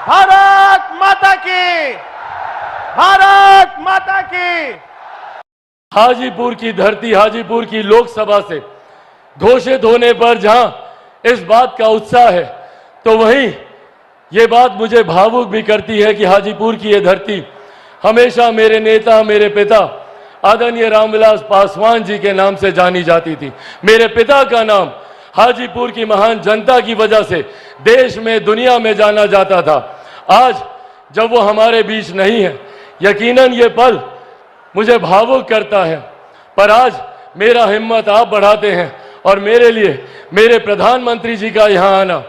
भारत माता की, भारत माता की। हाजीपुर की धरती, हाजीपुर की लोकसभा से घोषित होने पर जहां इस बात का उत्साह है, तो वहीं ये बात मुझे भावुक भी करती है कि हाजीपुर की ये धरती हमेशा मेरे नेता, मेरे पिता आदरणीय रामविलास पासवान जी के नाम से जानी जाती थी। मेरे पिता का नाम हाजीपुर की महान जनता की वजह से देश में, दुनिया में जाना जाता था। आज जब वो हमारे बीच नहीं है, यकीनन ये पल मुझे भावुक करता है, पर आज मेरा हिम्मत आप बढ़ाते हैं और मेरे लिए मेरे प्रधानमंत्री जी का यहाँ आना,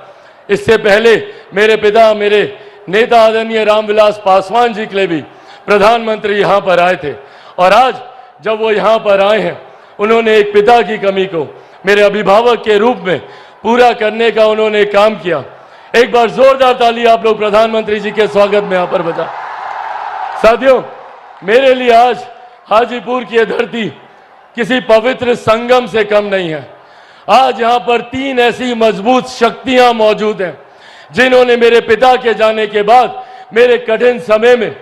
इससे पहले मेरे पिता, मेरे नेता आदरणीय रामविलास पासवान जी के लिए भी प्रधानमंत्री यहाँ पर आए थे। और आज जब वो यहाँ पर आए हैं, उन्होंने एक पिता की कमी को मेरे अभिभावक के रूप में पूरा करने का उन्होंने काम किया। एक बार जोरदार ताली आप लोग प्रधानमंत्री जी के स्वागत में यहाँ पर बजा। साथियों, मेरे लिए आज हाजीपुर की धरती किसी पवित्र संगम से कम नहीं है। आज यहाँ पर 3 ऐसी मजबूत शक्तियां मौजूद हैं जिन्होंने मेरे पिता के जाने के बाद मेरे कठिन समय में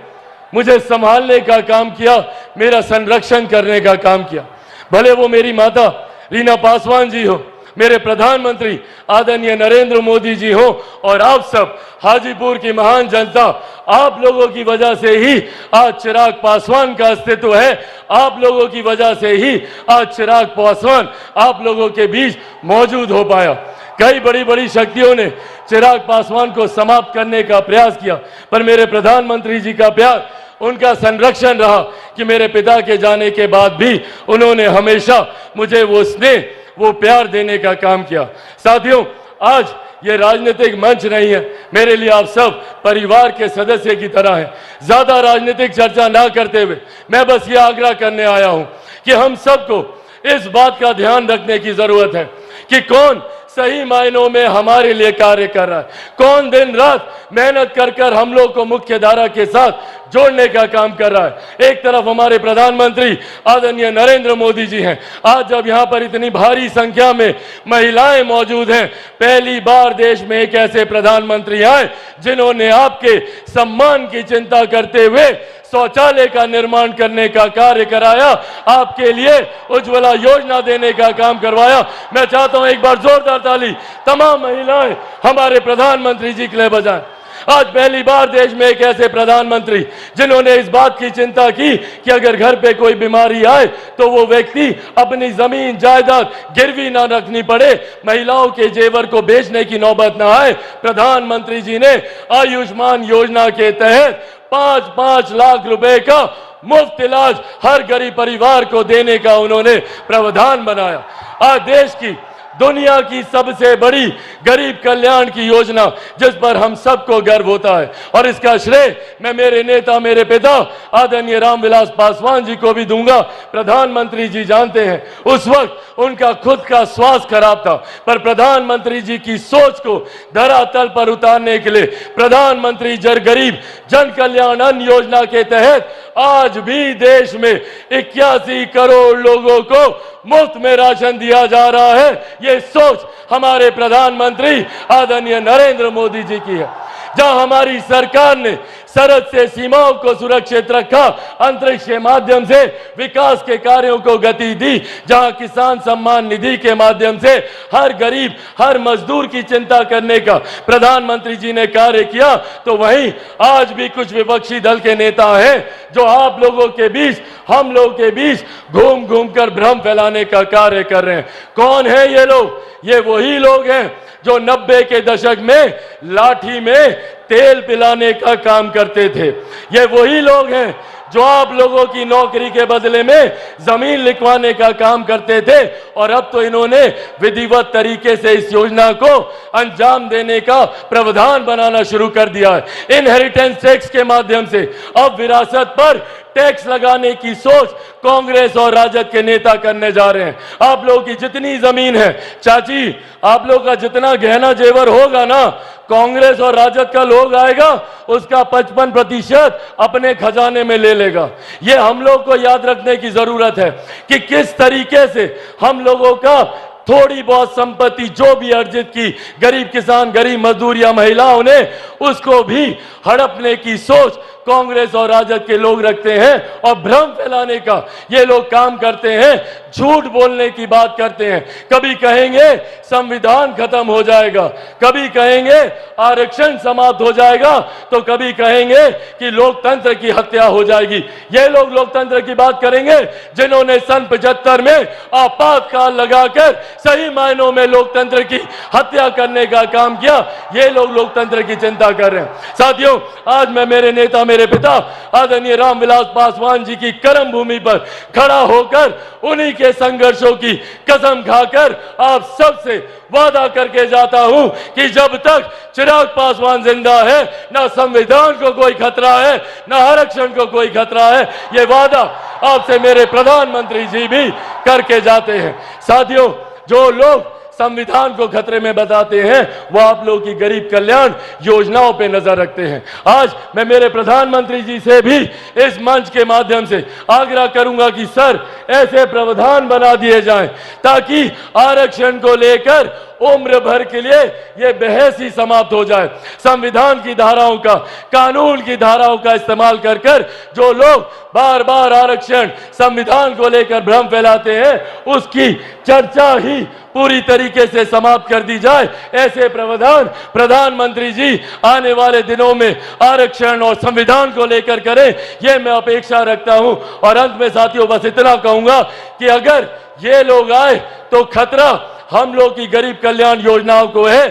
मुझे संभालने का काम किया, मेरा संरक्षण करने का काम किया। भले वो मेरी माता रीना पासवान जी हो, मेरे प्रधानमंत्री आदरणीय नरेंद्र मोदी जी हो, और आप सब हाजीपुर की महान जनता, आप लोगों की वजह से ही आज चिराग पासवान का अस्तित्व है। आप लोगों की वजह से ही आज चिराग पासवान आप लोगों के बीच मौजूद हो पाया। कई बड़ी बड़ी शक्तियों ने चिराग पासवान को समाप्त करने का प्रयास किया, पर मेरे प्रधानमंत्री जी का प्यार, उनका संरक्षण रहा कि मेरे पिता के जाने के बाद भी उन्होंने हमेशा मुझे वो स्नेह, वो प्यार देने का काम किया। साथियों, आज ये राजनीतिक मंच नहीं है, मेरे लिए आप सब परिवार के सदस्य की तरह हैं। ज्यादा राजनीतिक चर्चा ना करते हुए मैं बस ये आग्रह करने आया हूं कि हम सबको इस बात का ध्यान रखने की जरूरत है कि कौन सही मायनों में हमारे लिए कार्य कर रहा है, कौन दिन रात मेहनत कर कर हम लोग को मुख्य धारा के साथ जोड़ने का काम कर रहा है। एक तरफ हमारे प्रधानमंत्री आदरणीय नरेंद्र मोदी जी हैं। आज जब यहाँ पर इतनी भारी संख्या में महिलाएं मौजूद हैं, पहली बार देश में एक ऐसे प्रधानमंत्री आए जिन्होंने आपके सम्मान की चिंता करते हुए शौचालय का निर्माण करने का कार्य कराया, आपके लिए उज्ज्वला योजना देने का काम करवाया। मैं चाहता हूं एक बार जोरदार ताली तमाम महिलाएं हमारे प्रधानमंत्री जी के लिए बजाएं। आज पहली बार देश में एक ऐसे प्रधानमंत्री जिन्होंने इस बात की चिंता की कि अगर घर पे कोई बीमारी आए तो वो व्यक्ति अपनी जमीन जायदाद गिरवी ना रखनी पड़े, महिलाओं के जेवर को बेचने की नौबत ना आए। प्रधानमंत्री जी ने आयुष्मान योजना के तहत 5-5 लाख रुपए का मुफ्त इलाज हर गरीब परिवार को देने का उन्होंने प्रावधान बनाया। आज देश की, दुनिया की सबसे बड़ी गरीब कल्याण की योजना जिस पर हम सबको गर्व होता है, और इसका श्रेय मैं मेरे नेता, मेरे पिता आदरणीय रामविलास पासवान जी को भी दूंगा। प्रधानमंत्री जी जानते हैं, उस वक्त उनका खुद का स्वास्थ्य खराब था, पर प्रधानमंत्री जी की सोच को धरातल पर उतारने के लिए प्रधानमंत्री गरीब जन कल्याण अन्न योजना के तहत आज भी देश में 81 करोड़ लोगों को मुफ्त में राशन दिया जा रहा है। ये सोच हमारे प्रधानमंत्री आदरणीय नरेंद्र मोदी जी की है। जहां हमारी सरकार ने सरहद से सीमाओं को सुरक्षित रखा, अंतरिक्ष के माध्यम से विकास के कार्यों को गति दी, जहां किसान सम्मान निधि के माध्यम से हर गरीब, हर मजदूर की चिंता करने का प्रधानमंत्री जी ने कार्य किया, तो वहीं आज भी कुछ विपक्षी दल के नेता हैं जो आप लोगों के बीच, हम लोगों के बीच घूम घूम कर भ्रम फैलाने का कार्य कर रहे हैं। कौन है ये लोग? ये वही लोग हैं जो 90 के दशक में लाठी में तेल पिलाने का काम करते थे। ये वही लोग हैं जो आप लोगों की नौकरी के बदले में जमीन लिखवाने का काम करते थे, और अब तो इन्होंने विधिवत तरीके से इस योजना को अंजाम देने का प्रावधान बनाना शुरू कर दिया है। इनहेरिटेंस टैक्स के माध्यम से अब विरासत पर टैक्स लगाने की सोच कांग्रेस और राजद के नेता करने जा रहे हैं। आप लोगों की जितनी जमीन है, चाची, आप लोगों का जितना गहना जेवर होगा ना, कांग्रेस और राजद का लोग आएगा, उसका 55% अपने खजाने में ले लेगा। ये हम लोग को याद रखने की जरूरत है कि किस तरीके से हम लोगों का थोड़ी बहुत संपत्ति जो भी अर्जित की गरीब किसान, गरीब मजदूर या महिलाओं ने, उसको भी हड़पने की सोच कांग्रेस और राजद के लोग रखते हैं और भ्रम फैलाने का ये लोग काम करते हैं, झूठ बोलने की बात करते हैं। कभी कहेंगे संविधान खत्म हो जाएगा, कभी कहेंगे आरक्षण समाप्त हो जाएगा, तो कभी कहेंगे कि लोकतंत्र की हत्या हो जाएगी। ये लोग लोकतंत्र की बात करेंगे जिन्होंने सन 75 में आपातकाल लगाकर सही मायनों में लोकतंत्र की हत्या करने का काम किया। ये लोग लोकतंत्र की चिंता कर रहे हैं। साथियों, आज मैं मेरे नेता, मेरे पिता आदरणीय रामविलास पासवान जी की कर्म भूमि पर खड़ा होकर उन्हीं के संघर्षों की कसम खाकर आप सबसे वादा करके जाता हूं कि जब तक चिराग पासवान जिंदा है, ना संविधान को कोई खतरा है, ना आरक्षण को कोई खतरा है। ये वादा आपसे मेरे प्रधानमंत्री जी भी करके जाते हैं। साथियों, जो लोग संविधान को खतरे में बताते हैं वो आप लोगों की गरीब कल्याण योजनाओं पे नजर रखते हैं। आज मैं मेरे प्रधानमंत्री जी से भी इस मंच के माध्यम से आग्रह करूंगा कि सर, ऐसे प्रावधान बना दिए जाएं ताकि आरक्षण को लेकर उम्र भर के लिए यह बहस ही समाप्त हो जाए। संविधान की धाराओं का, कानून की धाराओं का इस्तेमाल कर कर जो लोग बार बार आरक्षण, संविधान को लेकर भ्रम फैलाते हैं, उसकी चर्चा ही पूरी तरीके से समाप्त कर दी जाए। ऐसे प्रावधान प्रधानमंत्री जी आने वाले दिनों में आरक्षण और संविधान को लेकर करें, यह मैं अपेक्षा रखता हूं। और अंत में साथियों बस इतना कहूंगा कि अगर ये लोग आए तो खतरा हम लोग की गरीब कल्याण योजनाओं को है।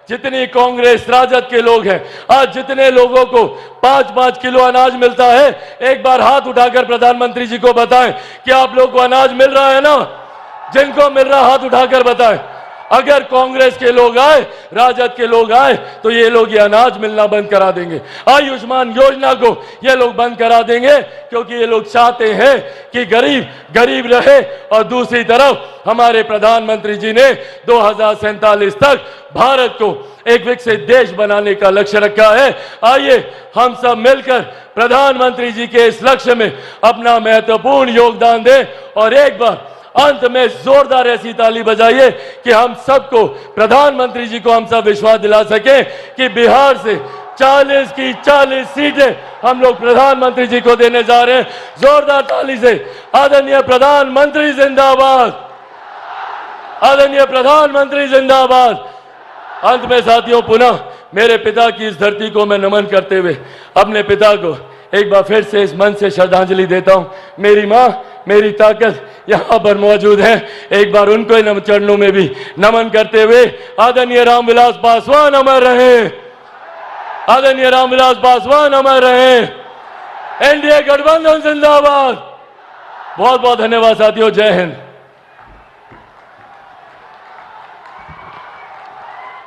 जितनी कांग्रेस राजद के लोग हैं, आज जितने लोगों को 5-5 किलो अनाज मिलता है, एक बार हाथ उठाकर प्रधानमंत्री जी को बताएं कि आप लोग को अनाज मिल रहा है ना? जिनको मिल रहा हाथ उठाकर बताएं। अगर कांग्रेस के लोग आए, राजद के लोग आए, तो ये लोग ये अनाज मिलना बंद करा देंगे। आयुष्मान योजना को ये लोग बंद करा देंगे, क्योंकि ये लोग चाहते हैं कि गरीब गरीब रहे। और दूसरी तरफ हमारे प्रधानमंत्री जी ने 2047 तक भारत को एक विकसित देश बनाने का लक्ष्य रखा है। आइए हम सब मिलकर प्रधानमंत्री जी के इस लक्ष्य में अपना महत्वपूर्ण योगदान दें। और एक बार अंत में जोरदार ऐसी ताली बजाइए कि हम सबको, प्रधानमंत्री जी को हम सब विश्वास दिला सके कि बिहार से 40 की 40 सीटें हम लोग प्रधानमंत्री जी को देने जा रहे हैं। जोरदार ताली से आदरणीय प्रधानमंत्री जिंदाबाद, आदरणीय प्रधानमंत्री जिंदाबाद। अंत में साथियों पुनः मेरे पिता की इस धरती को मैं नमन करते हुए अपने पिता को एक बार फिर से इस मन से श्रद्धांजलि देता हूं। मेरी मां, मेरी ताकत यहां पर मौजूद है, एक बार उनको इन चरणों में भी नमन करते हुए आदरणीय रामविलास पासवान अमर रहे, आदरणीय रामविलास पासवान अमर रहे, एनडीए गठबंधन जिंदाबाद। बहुत बहुत धन्यवाद साथियों, जय हिंद।